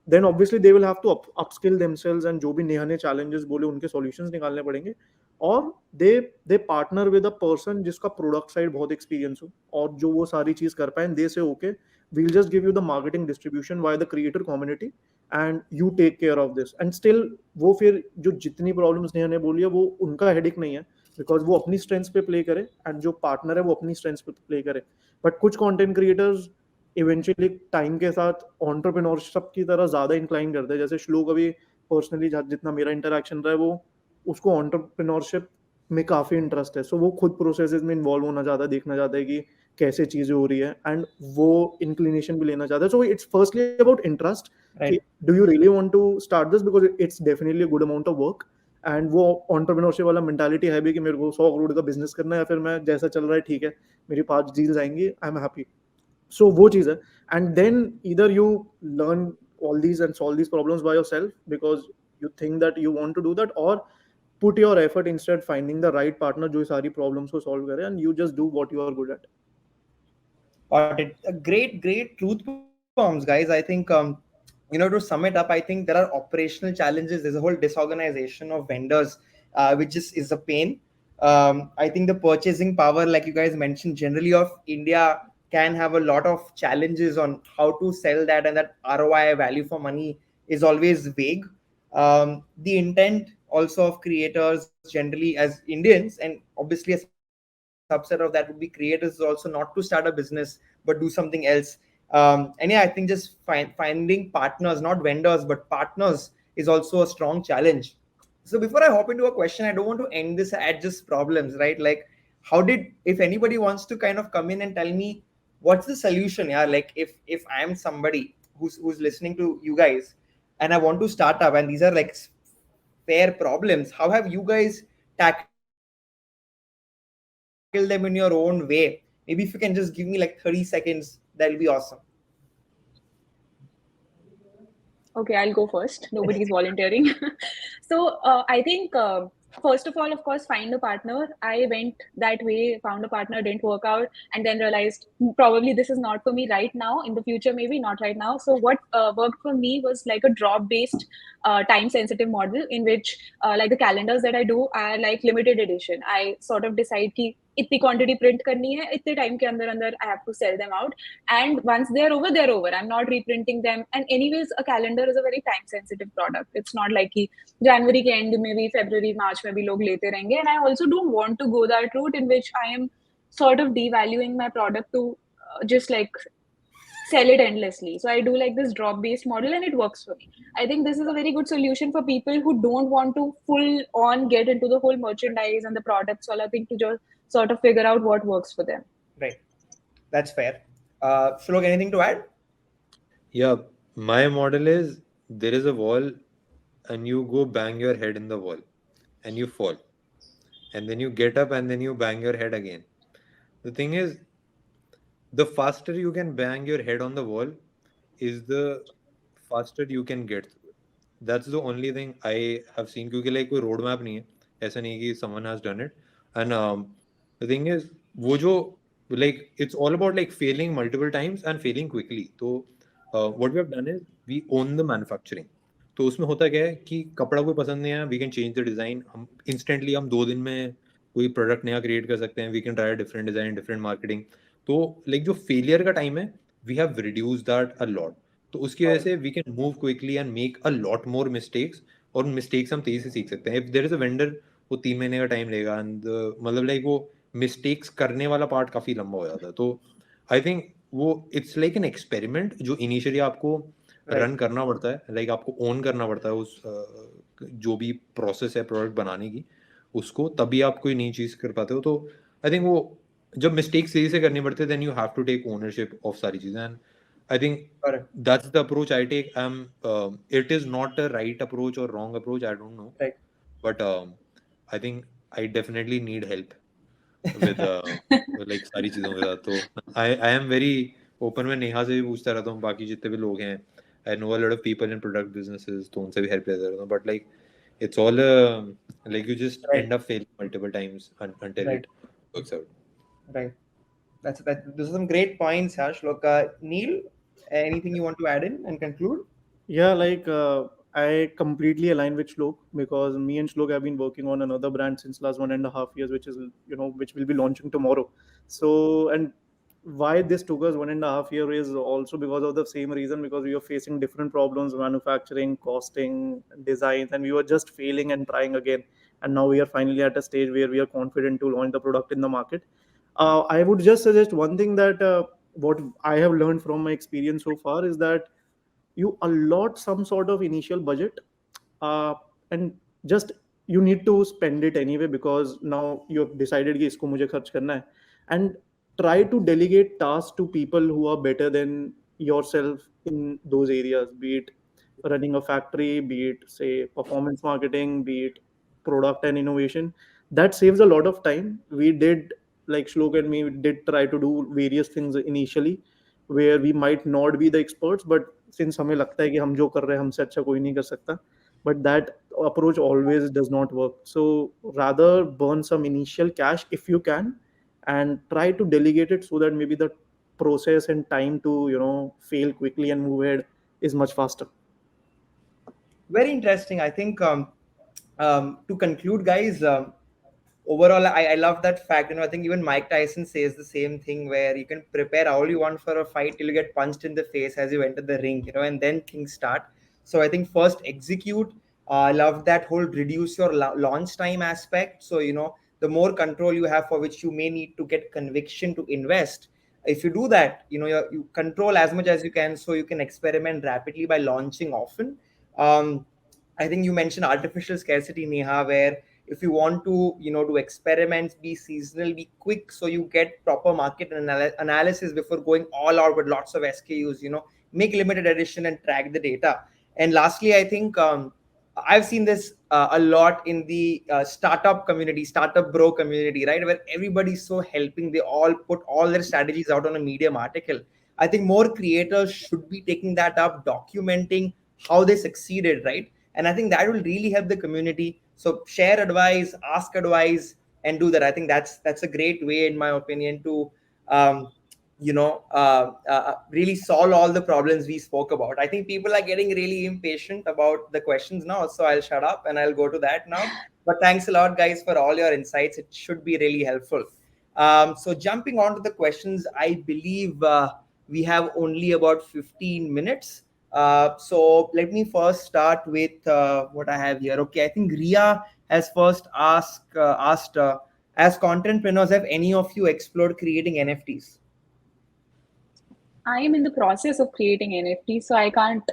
Then obviously they will have to upskill themselves and जो भी नेहा ने challenges बोले उनके solutions निकालने पड़ेंगे. और they partner with a person जिसका product side बहुत experience हो और जो वो सारी चीज कर पाए. They say okay, we'll just give you the marketing distribution via the creator community and you take care of this. And still वो फिर जो जितनी problems नेहा ने बोली है वो उनका headache नहीं है, बिकॉज वो अपनी स्ट्रेंथ्स पे प्ले करे एंड जो पार्टनर है वो अपनी स्ट्रेंथ्स पे प्ले करे. बट कुछ कंटेंट क्रिएटर्स इवेंचुअली टाइम के साथ एंटरप्रेन्योरशिप की तरह ज्यादा इंक्लाइन करते हैं. जैसे श्लोक अभी पर्सनली जितना मेरा इंटरेक्शन रहा है वो उसको एंटरप्रेन्योरशिप में काफी इंटरेस्ट है. सो वो खुद प्रोसेसेस में इन्वॉल्व होना चाहता है, देखना चाहता है कि कैसे चीज़ें हो रही है, एंड वो इंक्लिनेशन भी लेना चाहता है. So it's firstly about interest कि Right. Do you really want to start this, because it's definitely good amount of work. And वो एंटरप्रेन्योरशिप वाला मेंटालिटी है भी कि मेरे को 100 करोड़ का बिजनेस करना है, या फिर मैं जैसा चल रहा है ठीक है, मेरी 5 डील्स आएंगी, आई एम हैप्पी. So वो चीज़ है. And then either you learn all these and solve these problems by yourself because you think that you want to do that, or put your effort instead finding the right partner जो सारी problems को solve करे, and you just do what you are good at. Got it. A great truth bombs, guys. I think, to sum it up, I think there are operational challenges. There's a whole disorganization of vendors, which is a pain. I think the purchasing power, like you guys mentioned, generally of India can have a lot of challenges on how to sell that, and that ROI, value for money, is always vague. The intent also of creators generally as Indians, and obviously a subset of that would be creators also not to start a business but do something else. And yeah, I think just finding partners, not vendors but partners, is also a strong challenge. So before I hop into a question, I don't want to end this at just problems, right? Like, how did, if anybody wants to kind of come in and tell me what's the solution? Yeah, like if I am somebody who's listening to you guys and I want to start up, and these are like fair problems, how have you guys tackled them in your own way? Maybe if you can just give me like 30 seconds, that'll be awesome. Okay, I'll go first. Nobody's volunteering. So I think first of all, of course, find a partner. I went that way, found a partner, didn't work out, and then realized probably this is not for me right now. In the future, maybe not right now. So what worked for me was like a drop-based, time-sensitive model in which like the calendars that I do are like limited edition. I sort of decide कि इतनी quantity print करनी है, इतने time के अंदर अंदर I have to sell them out. And once they're over, they're over. I'm not reprinting them. And anyways, a calendar is a very time sensitive product. It's not like कि January के end में भी February March में भी लोग लेते रहेंगे. And I also don't want to go that route in which I am sort of devaluing my product to just like sell it endlessly. So I do like this drop based model and it works for me. I think this is a very good solution for people who don't want to full on get into the whole merchandise and the products all. I think to just sort of figure out what works for them. Right. That's fair. Shlok, anything to add? Yeah, my model is there is a wall and you go bang your head in the wall and you fall. And then you get up and then you bang your head again. The thing is, the faster you can bang your head on the wall is the faster you can get through it. That's the only thing I have seen. क्योंकि like कोई road map नहीं है, ऐसा नहीं कि someone has done it. And the thing is, वो जो like it's all about like failing multiple times and failing quickly. तो what we have done is we own the manufacturing. तो उसमें होता क्या है कि कपड़ा कोई पसंद नहीं है, we can change the design. हम instantly हम 2 दिन में कोई प्रोडक्ट नया क्रिएट कर सकते हैं. We can try a different design, different marketing. तो लाइक जो फेलियर का टाइम है we have reduce that a lot. तो उसकी वजह से we can move quickly and make a lot more mistakes. और मिस्टेक्स हम तेजी से सीख सकते हैं. If there is a vendor, वो 3 महीने का टाइम लेगा एंड मतलब लाइक वो मिस्टेक्स करने वाला पार्ट काफी लंबा हो जाता है. तो आई थिंक वो इट्स लाइक एन एक्सपेरिमेंट जो इनिशियली आपको रन करना पड़ता है. लाइक आपको ओन करना पड़ता है उस जो भी प्रोसेस है प्रोडक्ट बनाने की, उसको तभी आप कोई नई चीज कर पाते हो. तो आई थिंक वो जब मिस्टेक्स सही से करनी पड़ती है then you have to take ownership of सारी चीजें. And I think that's the approach I take. It is not a right approach और wrong approach, I don't know, but I think I definitely need help with like सारी चीजों के साथ. तो I am very open. में नेहा से भी पूछता रहता हूँ, बाकी जितने भी लोग हैं, I know a lot of people in product businesses, तो उनसे भी हेल्प लेता रहता हूँ. But like it's all like you just end up failing multiple times until it works out. Right. That. Those are some great points, Shlok. Neel, anything you want to add in and conclude? Yeah, like I completely align with Shlok, because me and Shlok have been working on another brand since last 1.5 years, which is, which will be launching tomorrow. So, and why this took us 1.5 year is also because of the same reason, because we were facing different problems, manufacturing, costing, designs, and we were just failing and trying again. And now we are finally at a stage where we are confident to launch the product in the market. I would just suggest one thing that what I have learned from my experience so far is that you allot some sort of initial budget, uh, and just you need to spend it anyway, because now you have decided कि इसको मुझे खर्च करना है. And try to delegate tasks to people who are better than yourself in those areas, be it running a factory, be it say performance marketing, be it product and innovation. That saves a lot of time. We did, like Shlok and me, we did try to do various things initially where we might not be the experts, but since हमें लगता है कि हम जो कर रहे हैं हमसे अच्छा कोई नहीं कर सकता, but that approach always does not work. So rather burn some initial cash if you can, and try to delegate it so that maybe the process and time to fail quickly and move ahead is much faster. Very interesting. I think to conclude, guys, overall, I love that fact. I think even Mike Tyson says the same thing, where you can prepare all you want for a fight till you get punched in the face as you enter the ring, and then things start. So I think first execute. I love that whole reduce your launch time aspect. So the more control you have, for which you may need to get conviction to invest. If you do that, you control as much as you can, so you can experiment rapidly by launching often. um, I think you mentioned artificial scarcity, Neha, where if you want to, do experiments, be seasonal, be quick, so you get proper market analysis before going all out with lots of SKUs, make limited edition and track the data. And lastly, I think I've seen this a lot in the startup community, startup bro community, right? Where everybody's so helping. They all put all their strategies out on a Medium article. I think more creators should be taking that up, documenting how they succeeded, right? And I think that will really help the community. So share advice, ask advice, and do that. I think that's a great way, in my opinion, to um, really solve all the problems we spoke about. I think people are getting really impatient about the questions now, so I'll shut up and I'll go to that now. But thanks a lot, guys, for all your insights. It should be really helpful. So jumping on to the questions, I believe we have only about 15 minutes. So let me first start with what I have here. Okay, I think Ria has first asked, as contentpreneurs, have any of you explored creating NFTs? I am in the process of creating NFT, so I can't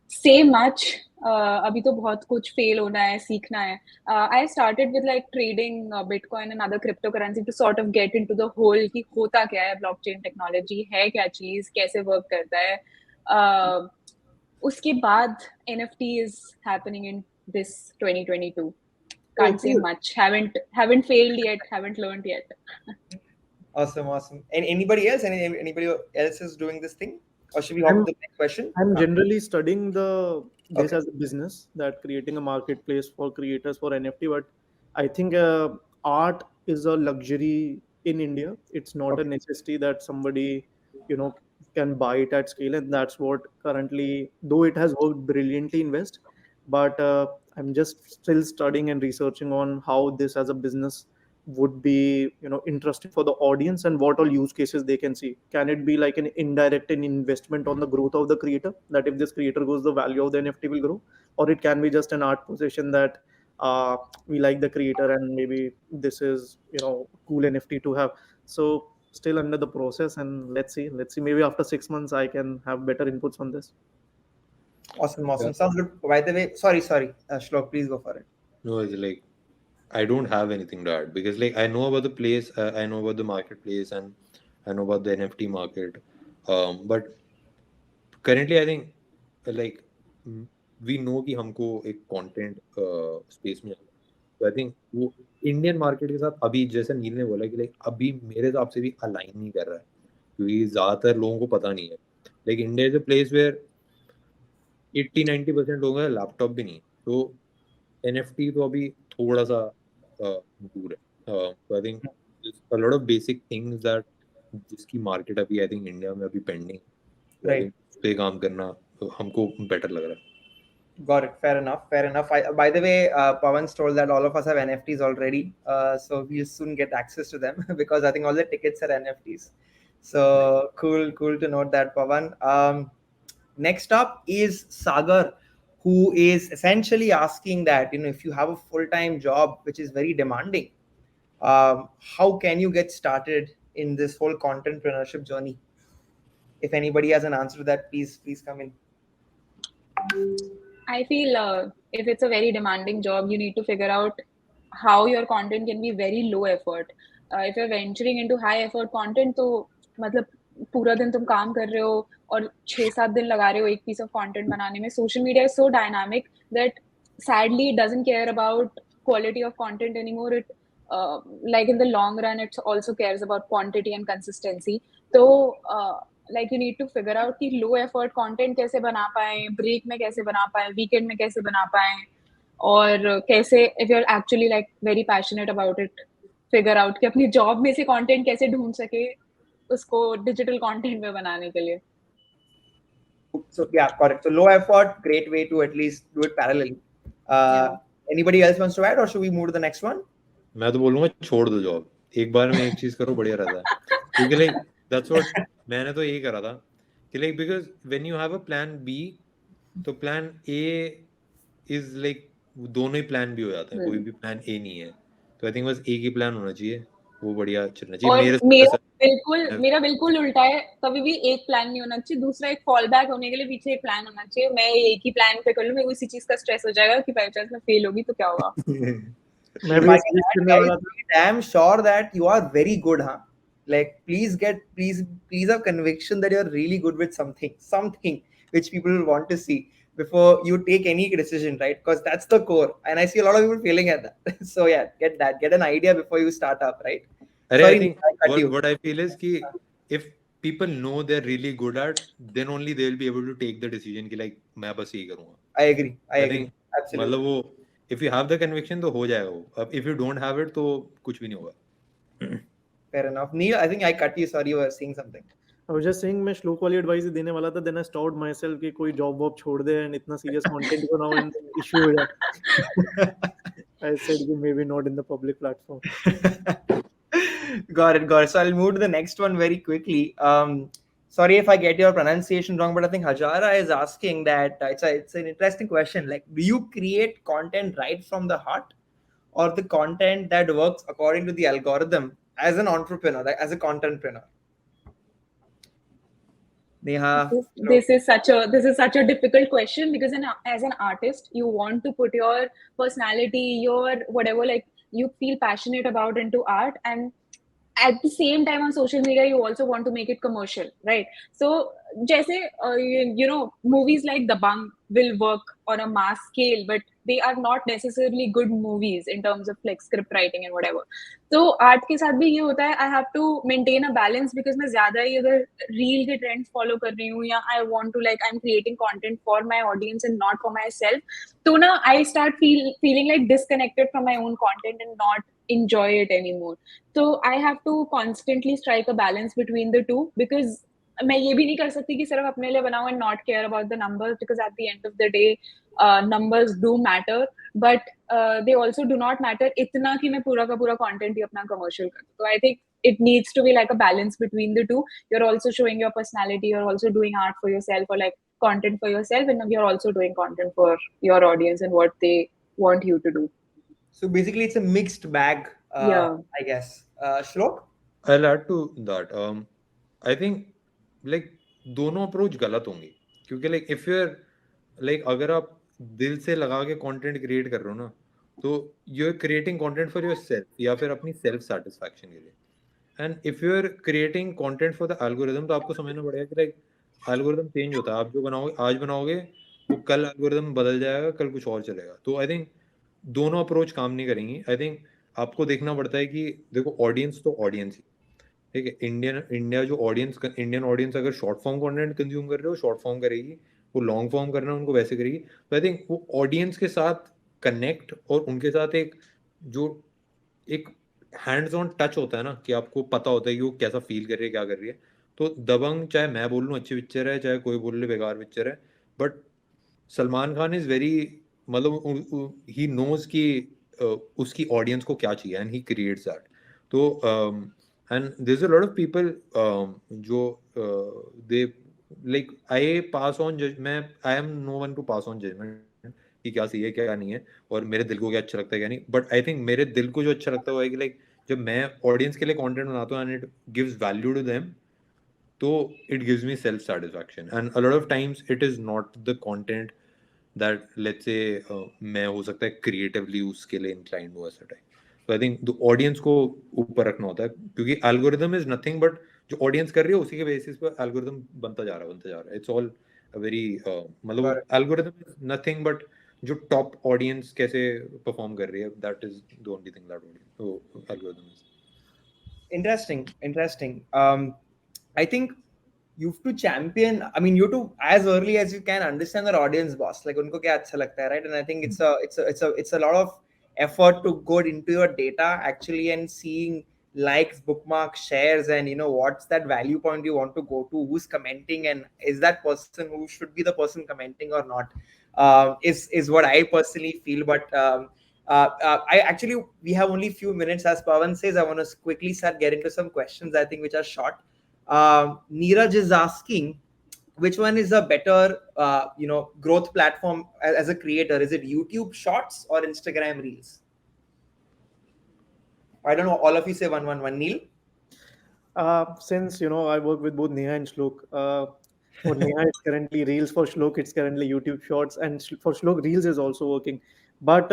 say much. अभी तो बहुत कुछ fail होना है, सीखना है. I started with like trading Bitcoin and other cryptocurrency to sort of get into the whole कि होता क्या है blockchain technology, है क्या चीज, कैसे work करता है. उसके बाद NFT is happening in this 2022. Can't say much. Haven't failed yet. Haven't learned yet. Awesome. And anybody else? Anybody else is doing this thing? Or should we hop to the next question? I'm generally studying this as a business, that creating a marketplace for creators for NFT. But I think art is a luxury in India. It's not a necessity that somebody, you know, can buy it at scale, and that's what currently, though it has worked brilliantly in West, but I'm just still studying and researching on how this as a business would be interesting for the audience, and what all use cases they can see. Can it be like an indirect investment on the growth of the creator, that if this creator goes, the value of the NFT will grow, or it can be just an art possession that we like the creator and maybe this is cool NFT to have. So still under the process, and let's see, maybe after 6 months I can have better inputs on this. Awesome. Sounds good. By the way, sorry, Shlok, please go for it. No, it's like I don't have anything to add because like I know about the place, I know about the marketplace, and I know about the NFT market. But currently, I think like we know कि हमको एक content space में, तो I think वो Indian market के साथ अभी जैसे नील ने बोला कि लाइक अभी मेरे हिसाब से भी अलाइन नहीं कर रहा है, क्योंकि ज्यादातर लोगों को पता नहीं है. Like India is a place where 80-90% लोगों का लैपटॉप भी नहीं, तो एनएफटी तो अभी थोड़ा सा दूर है. तो I think a lot of basic things that जिसकी मार्केट अभी आई थिंक इंडिया में अभी पेंडिंग, राइट, पे काम करना हमको बेटर लग रहा है. Got it. Fair enough. By the way, Pawan's told that all of us have NFTs already, so we'll soon get access to them because I think all the tickets are NFTs. So cool to note that, Pawan. Next up is Sagar, who is essentially asking that if you have a full-time job which is very demanding, how can you get started in this whole contentpreneurship journey? If anybody has an answer to that, please come in. I feel if it's a very demanding job, you need to figure out how your content can be very low effort. if you're venturing into high effort content, तो मतलब पूरा दिन तुम काम कर रहे हो और 6-7 दिन लगा रहे हो एक piece of content बनाने में. Social media is so dynamic that sadly it doesn't care about quality of content anymore. It like in the long run, it also cares about quantity and consistency. So like you need to figure out कि low effort content कैसे बना पाएं, break में कैसे बना पाएं, weekend में कैसे बना पाएं, और कैसे if you're actually like very passionate about it, figure out कि अपनी job में से content कैसे ढूंढ सके उसको digital content में बनाने के लिए. So yeah, correct. So low effort, great way to at least do it parallelly. Yeah. Anybody else wants to add, or should we move to the next one? मैं तो बोलूंगा छोड़ दो जॉब, एक बार में एक चीज करो, बढ़िया रहता है. क्योंकि लाइक दैट्स व्हाट मैंने तो यही करा था कि like because when you have a plan B, तो प्लान ए इज लाइक दोनों ही प्लान बी हो जाते हैं, कोई भी प्लान ए नहीं है. तो आई थिंक बस एक ही प्लान होना चाहिए, वो बढ़िया चलना चाहिए. और मेरे मेरा बिल्कुल उल्टा है. कभी भी एक प्लान नहीं होना चाहिए, दूसरा एक फॉल बैक होने के लिए पीछे एक प्लान होना चाहिए. मैं एक ही प्लान पे कर लूं, मेरे को इसी चीज का स्ट्रेस हो जाएगा कि बाई चांस मैं फेल होगी तो क्या होगा. मैं भी सजेस्ट करने वाला था. I am sure that you are very good, huh? Like, please have conviction that you're really good with something which people will want to see before you take any decision, right? Because that's the core, and I see a lot of people failing at that. So yeah, get an idea before you start up, right? I think what I feel is कि if people know they're really good at, then only they will be able to take the decision कि like मैं बस यही करूँगा. I agree. think Absolutely. मतलब वो if you have the conviction तो हो जाएगा वो. अब if you don't have it तो कुछ भी नहीं होगा. Fair enough. Neel, I think I cut you. Sorry, you were saying something. I was just saying मैं श्लोक वाली एडवाइस देने वाला था. Then I stopped myself कि कोई जॉब वॉब छोड़ दे and इतना सीरियस कंटेंट बनाओ and इशू हो जाए. I said maybe not in the public platform. Got it. So I'll move to the next one very quickly. Sorry if I get your pronunciation wrong, but I think Hajara is asking that it's an interesting question. Like, do you create content right from the heart, or the content that works according to the algorithm as an entrepreneur, like as a contentpreneur? Neha, this is such a difficult question, because as an artist you want to put your personality, your whatever, like you feel passionate about into art, and at the same time on social media you also want to make it commercial, right? So jaise you know, movies like Dabang will work on a mass scale, but they are not necessarily good movies in terms of like script writing and whatever. तो art के साथ भी ये होता है, I have to maintain a balance, because मैं ज्यादा ही अगर रील के ट्रेंड्स फॉलो कर रही हूँ, या I want to like I am creating content for my audience and not for myself, तो ना I start feeling like disconnected from my own content and not enjoy it anymore. So I have to constantly strike a balance between the two, because मैं ये भी नहीं कर सकती कि सिर्फ अपने लिए बनाऊं and not care about the numbers, because at the end of the day numbers do matter, but they also do not matter इतना कि मैं पूरा का पूरा content ही अपना commercial कर दूं. So I think it needs to be like a balance between the two. You're also showing your personality, you're also doing art for yourself, or like content for yourself, and you're also doing content for your audience and what they want you to do. So basically, it's a mixed bag, Yeah. I guess. Shlok? I'll add to that. I think like दोनों approach गलत होंगे, क्योंकि like if you're like अगर आप दिल से लगा के कंटेंट क्रिएट कर रहे हो ना, तो you're creating content for yourself या फिर अपनी सेल्फ सेटिस्फैक्शन के लिए. And if you are creating content for the algorithm, तो आपको समझना पड़ेगा कि लाइक एल्गोरिदम चेंज होता है. आप जो बनाओगे आज बनाओगे, वो कल एल्गोरिदम बदल जाएगा, कल कुछ और चलेगा. तो आई थिंक दोनों अप्रोच काम नहीं करेंगी. आई थिंक आपको देखना पड़ता है कि देखो ऑडियंस तो ऑडियंस ही, ठीक है. इंडियन ऑडियंस अगर शॉर्ट फॉर्म कंटेंट कंज्यूम कर रहे हो, शॉर्ट फॉर्म करेगी. वो लॉन्ग फॉर्म करना है उनको, वैसे करेगी. तो आई थिंक वो ऑडियंस के साथ कनेक्ट और उनके साथ एक हैंड्स ऑन टच होता है ना, कि आपको पता होता है कि वो कैसा फील कर रही है, क्या कर रही है. तो दबंग चाहे मैं बोल लूँ अच्छी पिक्चर है, चाहे कोई बोल ले बेकार पिक्चर है, but Salman Khan is very, मतलब ही नोज कि उसकी ऑडियंस को क्या चाहिए, एंड ही क्रिएट्स दैट. तो and there is a lot of people जो they like I pass on judgement. I am no one to pass on judgement कि क्या सही है क्या नहीं है, और मेरे दिल को क्या अच्छा लगता है क्या नहीं. बट आई थिंक मेरे दिल को जो अच्छा लगता है वो है कि लाइक जब मैं ऑडियंस के लिए कंटेंट बनाता हूँ and it gives value to them, तो it gives me self satisfaction. And a lot of times it is not the content that let's say मैं हो सकता है क्रिएटिवली उसके लिए इंक्लाइंड हूँ ऐसा type. So I think the audience को ऊपर रखना होता है, क्योंकि algorithm is nothing but जो audience कर रही है उसी के basis पर algorithm बनता जा रहा है. It's all a very Got मतलब it. algorithm is nothing but जो top audience कैसे perform कर रही है, that is the only thing that audience, so algorithm is. Interesting, interesting. I think you have to champion. I mean, you to as early as you can understand their audience, boss. Like, उनको क्या अच्छा लगता है, right? And I think it's a lot of effort to go into your data actually and seeing likes, bookmarks, shares, and what's that value point you want to go to, who's commenting, and is that person who should be the person commenting or not. Is what I personally feel, but. I actually we have only few minutes, as Pavan says. I want to quickly start get into some questions, I think, which are short. Neeraj is asking, which one is a better growth platform as a creator? Is it YouTube Shorts or Instagram Reels? I don't know. All of you say one. Neel. Since I work with both Neha and Shlok. For Neha, it's currently Reels. For Shlok, it's currently YouTube Shorts, and for Shlok, Reels is also working. But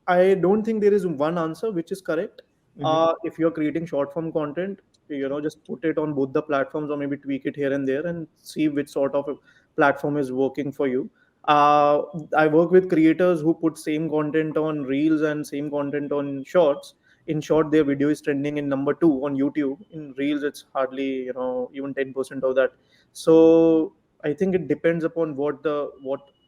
I don't think there is one answer which is correct. Mm-hmm. If you're creating short form content, just put it on both the platforms, or maybe tweak it here and there, and see which sort of a platform is working for you. Uh, I work with creators who put same content on Reels and same content on Shorts. In short, their video is trending in number two on YouTube. In Reels, it's hardly even 10% of that. So I think it depends upon what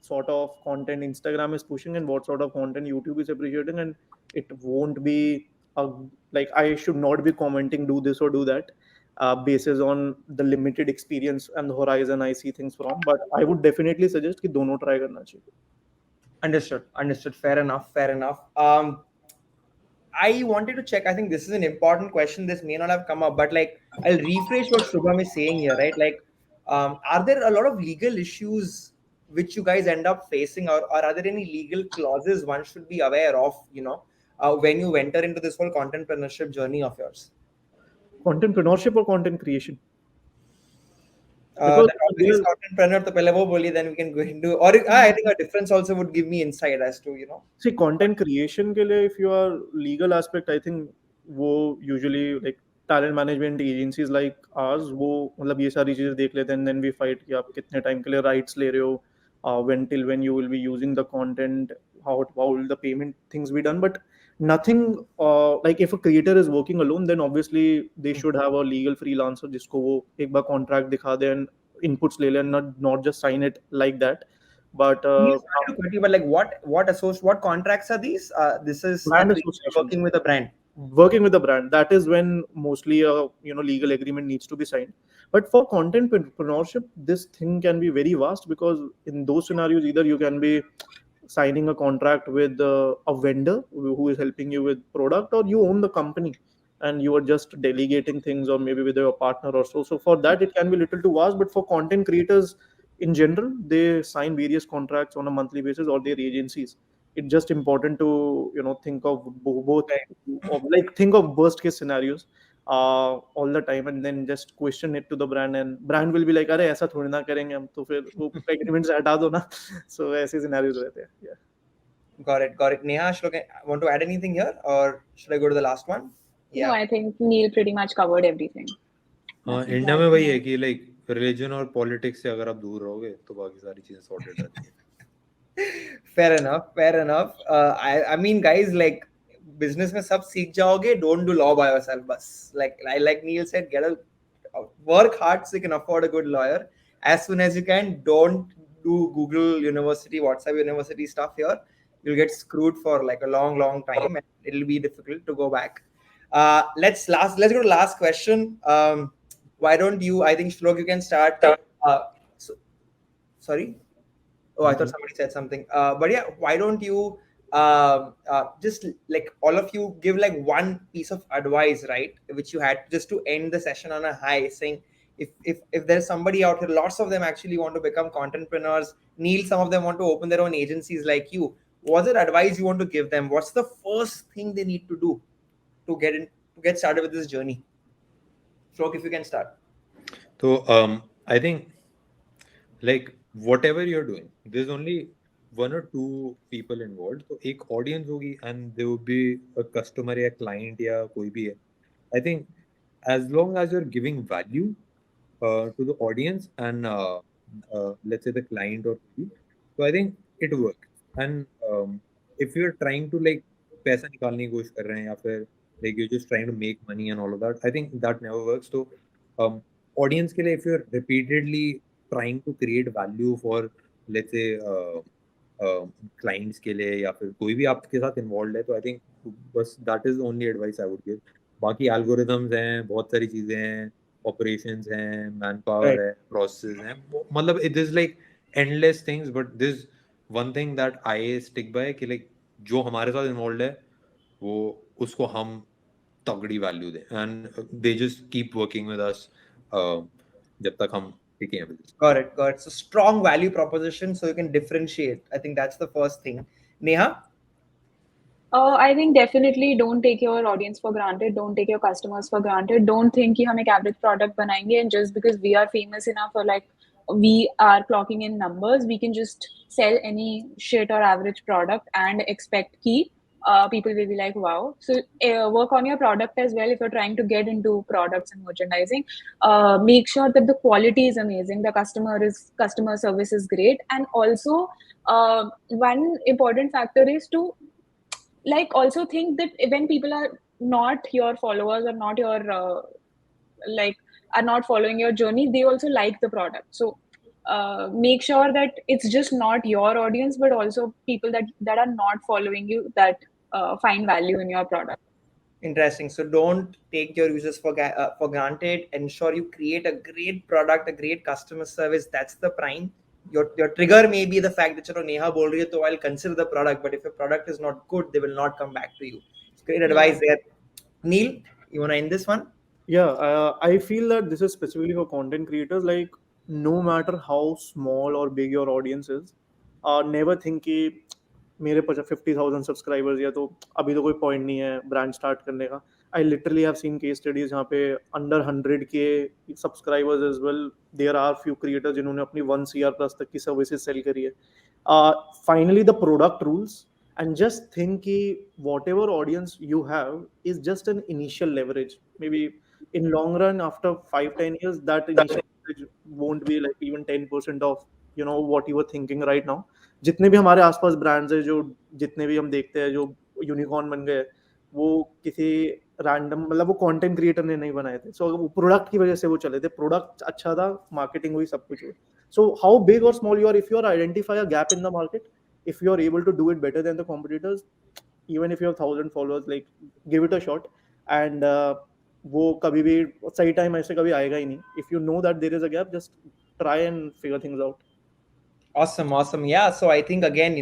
sort of content Instagram is pushing and what sort of content YouTube is appreciating, and it won't be a, like I should not be commenting do this or do that basis on the limited experience and the horizon I see things from. But I would definitely suggest कि दोनों try करना चाहिए. Understood. Fair enough. I wanted to check. I think this is an important question. This may not have come up, but like I'll rephrase what Shubham is saying here, right? Like, are there a lot of legal issues which you guys end up facing, or are there any legal clauses one should be aware of, when you enter into this whole contentpreneurship journey of yours? Contentpreneurship or content creation? Because That topic is contentpreneur, तो पहले वो बोलिए, then we can go into, or I think a difference also would give me insight as to, see, content creation के लिए if you are legal aspect, I think वो usually like talent management agencies like ours वो मतलब ये सारी चीजें देख लेते हैं, and then we fight कि आप कितने time के लिए rights ले रहे हो, when you will be using the content, how will the payment things be done. But nothing like if a creator is working alone, then obviously they should have a legal freelancer जिसको वो एक बार contract दिखा दे and inputs ले ले, and not just sign it like that. But Sorry to cut you, but like what contracts are these? This is brand a creator association. working with a brand. Working with a brand, that is when mostly a legal agreement needs to be signed. But for contentpreneurship, this thing can be very vast, because in those scenarios either you can be signing a contract with a vendor who is helping you with product, or you own the company and you are just delegating things, or maybe with your partner or so for that it can be little too vast. But for content creators in general, they sign various contracts on a monthly basis, or their agencies. It's just important to think of both, like think of worst case scenarios all the time, and then just question it to the brand, and brand will be like अरे ऐसा थोड़ी ना करेंगे हम, तो फिर वो agreement से हटा दो ना. So ऐसे scenarios रहते हैं. Yeah. Got it. Neha, want to add anything here, or should I go to the last one? No, I think Neil pretty much covered everything. हाँ, Nothing इंडिया to में add. वही है कि like religion और politics से अगर आप दूर रहोगे तो बाकी सारी चीजें सॉर्टेड रहती हैं. Fair enough. I mean, guys, like business में सब सीख जाओगे. Don't do law by yourself, बस. Like Neil said, work hard so you can afford a good lawyer as soon as you can. Don't do Google University, WhatsApp University stuff here. You'll get screwed for like a long time, and it'll be difficult to go back. Let's go to last question. Why don't you? I think Shlok, you can start. Sorry. Oh, I thought somebody said something. But yeah, why don't you just like all of you give like one piece of advice, right? Which you had just to end the session on a high, saying if there's somebody out here, lots of them actually want to become contentpreneurs. Neil, some of them want to open their own agencies like you. What's the advice you want to give them? What's the first thing they need to do to get started with this journey? Stroke, if you can start. So I think like whatever you're doing, there's only one or two people involved. तो एक audience होगी and there will be a customer या client या कोई भी है. I think as long as you're giving value to the audience and let's say the client or maybe. So I think it works. And if you're trying to like पैसा निकालने की कोशिश कर रहे हैं या फिर like you're just trying to make money and all of that, I think that never works. So um, audience के लिए if you're repeatedly trying to create value for let's say clients के लिए या फिर कोई भी आपके साथ involved है तो I think बस that is the only advice I would give. बाकी algorithms हैं, बहुत सारी चीजें हैं, operations हैं, manpower Right. है, processes हैं, मतलब it is like endless things, but this one thing that I stick by कि like जो हमारे साथ involved है वो उसको हम तगड़ी value दें and they just keep working with us जब तक हम टिके हैं business. Got it. Got it. So strong value proposition, so you can differentiate. I think that's the first thing. Neha? I think definitely don't take your audience for granted. Don't take your customers for granted. Don't think कि हम एक average product बनाएंगे and just because we are famous enough or like we are clocking in numbers, we can just sell any shit or average product and expect कि people will be like, wow. So work on your product as well if you're trying to get into products and merchandising. Make sure that the quality is amazing, the customer service is great, and also one important factor is to like also think that when people are not your followers or not your like are not following your journey, they also like the product. So make sure that it's just not your audience but also people that are not following you that find value in your product. Interesting. So don't take your users for granted. Ensure you create a great product, a great customer service. That's the prime. Your trigger may be the fact that Neha बोल रही है तो I'll consider the product. But if your product is not good, they will not come back to you. It's great advice there. Neel, you wanna end this one? Yeah, I feel that this is specifically for content creators. Like, no matter how small or big your audience is, never think कि मेरे 50,000 subscribers या तो अभी तो कोई point नहीं है brand start करने का. I literally have seen case studies जहाँ पे अंडर 100 के subscribers as well. There are few creators जिन्होंने अपनी 1 CR प्लस तक की सर्विसेज सेल करी है. Finally the product rules. And just think ki whatever audience you have is just an initial leverage. Maybe in long run, after 5-10 years, that initial leverage won't be like even 10% of what you were thinking right now. जितने भी हमारे आसपास brands है जो जितने भी हम देखते हैं जो यूनिकॉर्न बन गए वो किसी रैंडम मतलब वो कंटेंट क्रिएटर ने नहीं बनाए थे. सो वो प्रोडक्ट की वजह से वो चले थे. प्रोडक्ट अच्छा था, मार्केटिंग हुई, सब कुछ हुई. सो हाउ बिग और small you are, if you are identify a gap in the market, if you are able to do it better than the competitors, even if you have 1,000 followers, like give it a shot. And वो कभी भी सही time ऐसे कभी आएगा ही नहीं. If you know that there is a gap, just try and figure things out. Awesome. Yeah. So I think again,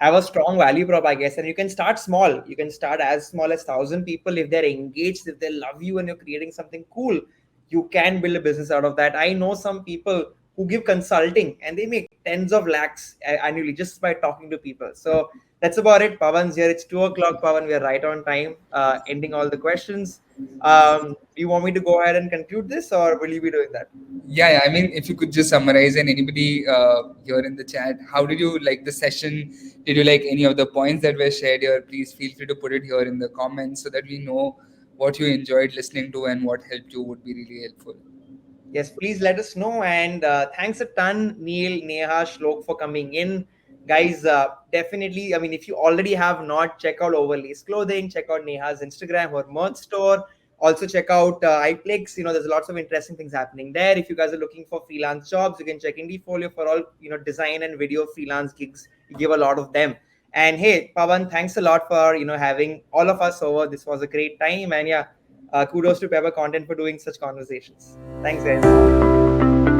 have a strong value prop, I guess, and you can start small. You can start as small as 1,000 people. If they're engaged, if they love you, and you're creating something cool, you can build a business out of that. I know some people who give consulting and they make tens of lakhs annually just by talking to people. So that's about it. Pavan's here. It's 2 o'clock. Pavan, we are right on time. Ending all the questions. Do you want me to go ahead and conclude this, or will you be doing that? Yeah. I mean, if you could just summarize, and anybody here in the chat, how did you like the session? Did you like any of the points that were shared here? Please feel free to put it here in the comments so that we know what you enjoyed listening to and what helped you would be really helpful. Yes, please let us know. And thanks a ton, Neel, Neha, Shlok, for coming in. Guys, definitely, I mean, if you already have not, check out Overlays Clothing, check out Neha's Instagram, her merch store. Also, check out Iplix. There's lots of interesting things happening there. If you guys are looking for freelance jobs, you can check in Folio for all, design and video freelance gigs. We give a lot of them. And hey, Pavan, thanks a lot for, having all of us over. This was a great time. And yeah, kudos to Pepper Content for doing such conversations. Thanks, guys.